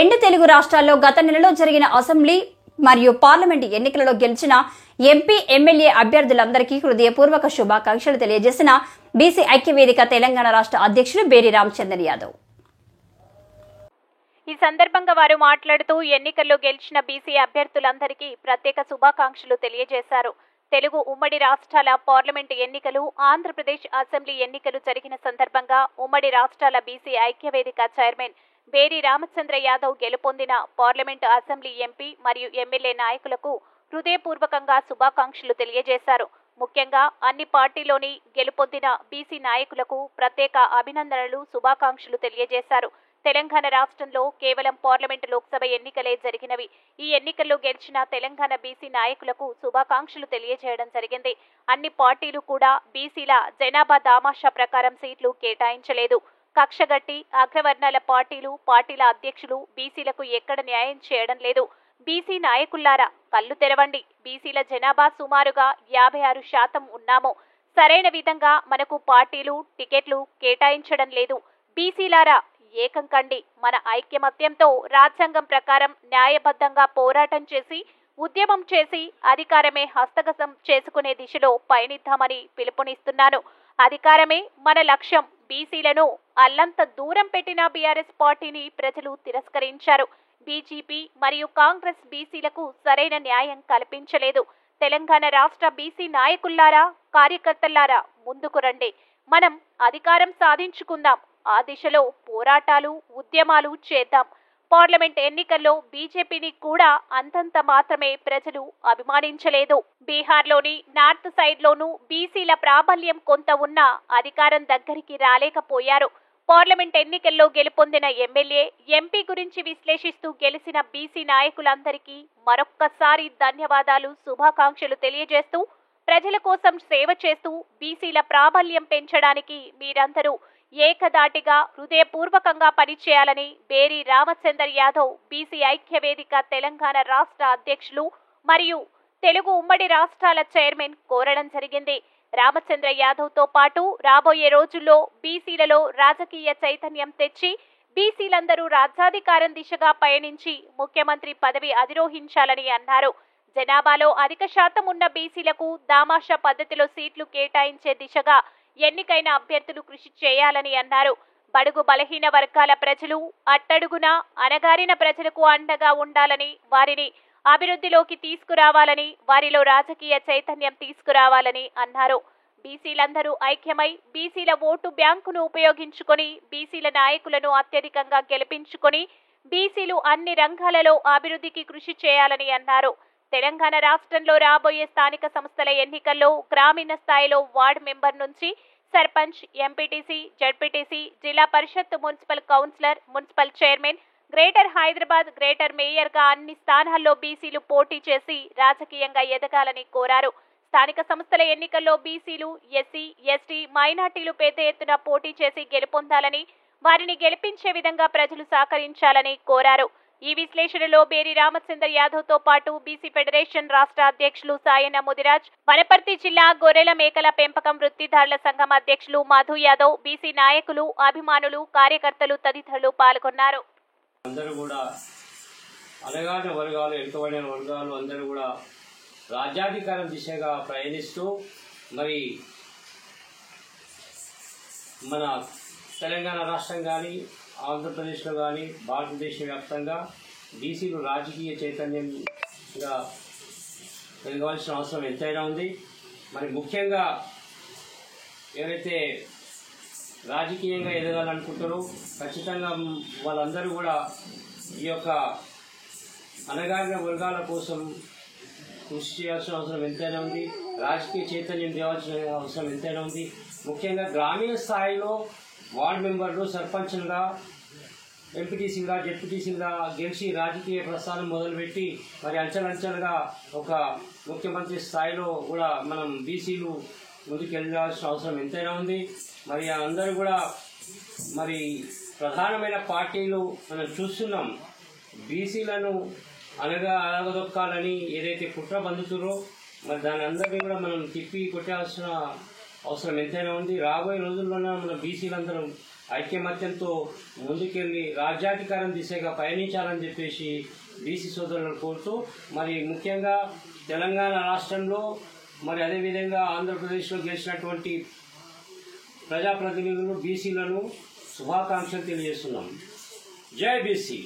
రెండు తెలుగు రాష్ట్రాల్లో గత నెలలో జరిగిన అసెంబ్లీ మరియు పార్లమెంటు ఎన్నికలలో గెలిచిన ఎంపీ ఎమ్మెల్యే అభ్యర్థులందరికీ హృదయపూర్వక శుభాకాంక్షలు తెలియజేసిన బీసీ ఐక్యవేదిక తెలంగాణ రాష్ట్ర అధ్యక్షుడు బేరి రామచంద్ర యాదవ్. ఈ సందర్భంగా వారు మాట్లాడుతూ ఎన్నికల్లో గెలిచిన బీసీ అభ్యర్థులందరికీ ప్రత్యేక శుభాకాంక్షలు తెలియజేశారు. తెలుగు ఉమ్మడి రాష్ట్రాల పార్లమెంటు ఎన్నికలు, ఆంధ్రప్రదేశ్ అసెంబ్లీ ఎన్నికలు జరిగిన సందర్భంగా ఉమ్మడి రాష్ట్రాల బీసీ ఐక్యవేదిక చైర్మన్ బేరి రామచంద్ర యాదవ్ గెలుపొందిన పార్లమెంటు, అసెంబ్లీ ఎంపీ మరియు ఎమ్మెల్యే నాయకులకు హృదయపూర్వకంగా శుభాకాంక్షలు తెలియజేశారు. ముఖ్యంగా అన్ని పార్టీలోని గెలుపొందిన బీసీ నాయకులకు ప్రత్యేక అభినందనలు, శుభాకాంక్షలు తెలియజేశారు. తెలంగాణ రాష్ట్రంలో కేవలం పార్లమెంటు, లోక్సభ ఎన్నికలే జరిగినవి. ఈ ఎన్నికల్లో గెలిచిన తెలంగాణ బీసీ నాయకులకు శుభాకాంక్షలు తెలియజేయడం జరిగింది. అన్ని పార్టీలు కూడా బీసీల జనాభా దామాషా ప్రకారం సీట్లు కేటాయించలేదు. కక్షగట్టి అగ్రవర్ణాల పార్టీల అధ్యక్షులు బీసీలకు ఎక్కడ న్యాయం చేయడం లేదు. బీసీ నాయకుల్లారా కళ్ళు తెరవండి. బీసీల జనాభా సుమారుగా 56% ఉన్నాము. సరైన విధంగా మనకు పార్టీలు టికెట్లు కేటాయించడం లేదు. బీసీలారా ఏకం కండి. మన ఐక్యమత్యంతో రాజ్యాంగం ప్రకారం న్యాయబద్ధంగా పోరాటం చేసి, ఉద్యమం చేసి అధికారమే హస్తగతం చేసుకునే దిశలో పయనిద్దామని పిలుపునిస్తున్నాను. అధికారమే మన లక్ష్యం. బీసీలను అల్లంత దూరం పెట్టిన బీఆర్ఎస్ పార్టీని ప్రజలు తిరస్కరించారు. బీజేపీ మరియు కాంగ్రెస్ బీసీలకు సరైన న్యాయం కల్పించలేదు. తెలంగాణ రాష్ట్ర బీసీ నాయకుల్లారా, కార్యకర్తలారా ముందుకు రండి. మనం అధికారం సాధించుకుందాం. ఆ దిశలో పోరాటాలు, ఉద్యమాలు చేద్దాం. పార్లమెంట్ ఎన్నికల్లో బీజేపీని కూడా అంతంత మాత్రమే ప్రజలు అభిమానించలేదు. బీహార్లోని నార్త్ సైడ్లోనూ బీసీల ప్రాబల్యం కొంత ఉన్నా అధికారం దగ్గరికి రాలేకపోయారు. పార్లమెంట్ ఎన్నికల్లో గెలుపొందిన ఎమ్మెల్యే, ఎంపీ గురించి విశ్లేషిస్తూ గెలిచిన బీసీ నాయకులందరికీ మరొక్కసారి ధన్యవాదాలు, శుభాకాంక్షలు తెలియజేస్తూ ప్రజల కోసం సేవ చేస్తూ బీసీల ప్రాబల్యం పెంచడానికి మీరందరూ ఏకదాటిగా హృదయపూర్వకంగా పనిచేయాలని బేరి రామచంద్ర యాదవ్ బీసీ ఐక్యవేదిక తెలంగాణ రాష్ట్ర అధ్యక్షులు మరియు తెలుగు ఉమ్మడి రాష్ట్రాల చైర్మన్ కోరడం జరిగింది. రామచంద్ర యాదవ్తో పాటు రాబోయే రోజుల్లో బీసీలలో రాజకీయ చైతన్యం తెచ్చి బీసీలందరూ రాజ్యాధికారం దిశగా పయనించి ముఖ్యమంత్రి పదవి అధిరోహించాలని అన్నారు. జనాభాలో అధిక శాతం ఉన్న బీసీలకు దామాషా పద్ధతిలో సీట్లు కేటాయించే దిశగా ఎన్నికైన అభ్యర్థులు కృషి చేయాలని అన్నారు. బడుగు బలహీన వర్గాల ప్రజలు, అట్టడుగున అణగారిన ప్రజలకు అండగా ఉండాలని, వారిని అభివృద్ధిలోకి తీసుకురావాలని, వారిలో రాజకీయ చైతన్యం తీసుకురావాలని అన్నారు. బీసీలందరూ ఐక్యమై బీసీల ఓటు బ్యాంకును ఉపయోగించుకొని బీసీల నాయకులను అత్యధికంగా గెలిపించుకొని బీసీలు అన్ని రంగాలలో అభివృద్ధికి కృషి చేయాలని అన్నారు. తెలంగాణ రాష్ట్రంలో రాబోయే స్థానిక సంస్థల ఎన్నికల్లో గ్రామీణ స్థాయిలో వార్డు మెంబర్ నుంచి sarpanch, MPTC, ZPTC, Zilla Parishad, municipal councillor, municipal chairman, greater Hyderabad, greater మేయర్గా అన్ని స్థానాల్లో బీసీలు పోటీ చేసి రాజకీయంగా ఎదగాలని కోరారు. స్థానిక సంస్థల ఎన్నికల్లో బీసీలు, ఎస్సీ, ఎస్టీ, మైనార్టీలు పెద్ద ఎత్తున పోటీ చేసి గెలుపొందాలని, వారిని గెలిపించే విధంగా ప్రజలు సహకరించాలని కోరారు. ఈ విశ్లేషణలో బేరి రామచంద్ర యాదవ్తో పాటు బీసీ ఫెడరేషన్ రాష్ట్ర అధ్యక్షులు సాయన ముదిరాజ్, వనపర్తి జిల్లా గొర్రెల మేకల పెంపకం వృత్తిదారుల సంఘం అధ్యక్షులు మధు యాదవ్, బీసీ నాయకులు, అభిమానులు, కార్యకర్తలు తదితరులు పాల్గొన్నారు. అందరూ కూడా అణగారిన వర్గాలు, వెనుకబడిన వర్గాలు అందరూ కూడా రాజ్యాధికారం దిశగా ప్రయాణిస్తూ మరి మన తెలంగాణ రాష్ట్రం కానీ, ఆంధ్రప్రదేశ్లో కానీ, భారతదేశ వ్యాప్తంగా బీసీలు రాజకీయ చైతన్యంగా పెరగవలసిన అవసరం ఎంతైనా ఉంది. మరి ముఖ్యంగా ఎవరైతే రాజకీయంగా ఎదగాలనుకుంటారో ఖచ్చితంగా వాళ్ళందరూ కూడా ఈ యొక్క అణగారిన వర్గాల కోసం కృషి చేయాల్సిన అవసరం ఎంతైనా ఉంది. రాజకీయ చైతన్యం తేవాల్సిన అవసరం ఎంతైనా ఉంది. ముఖ్యంగా గ్రామీణ స్థాయిలో వార్డు మెంబర్లు, సర్పంచ్లుగా, ఎంపీటీసీగా, జెడ్పీటీసీగా గెలిచి రాజకీయ ప్రస్థానం మొదలుపెట్టి మరి అంచెలంచెలుగా ఒక ముఖ్యమంత్రి స్థాయిలో కూడా మనం బీసీలు ముందుకు వెళ్ళాల్సిన అవసరం ఎంతైనా ఉంది. మరి అందరూ కూడా మరి ప్రధానమైన పార్టీలు మనం చూస్తున్నాం. బీసీలను అలగదొక్కాలని ఏదైతే కుట్ర బందుతురో మరి దాని అందరినీ కూడా మనం తిప్పి కొట్టాల్సిన అవసరం ఎంతైనా ఉంది. రాబోయే రోజుల్లోనే మన బీసీలందరం ఐక్యమత్యంతో ముందుకెళ్ళి రాజ్యాధికారం దిశగా పయనించాలని చెప్పేసి బీసీ సోదరులను కోరుతూ, మరి ముఖ్యంగా తెలంగాణ రాష్ట్రంలో మరి అదేవిధంగా ఆంధ్రప్రదేశ్లో గెలిచినటువంటి ప్రజాప్రతినిధులు బీసీలను శుభాకాంక్షలు తెలియజేస్తున్నాం. జై బీసీ.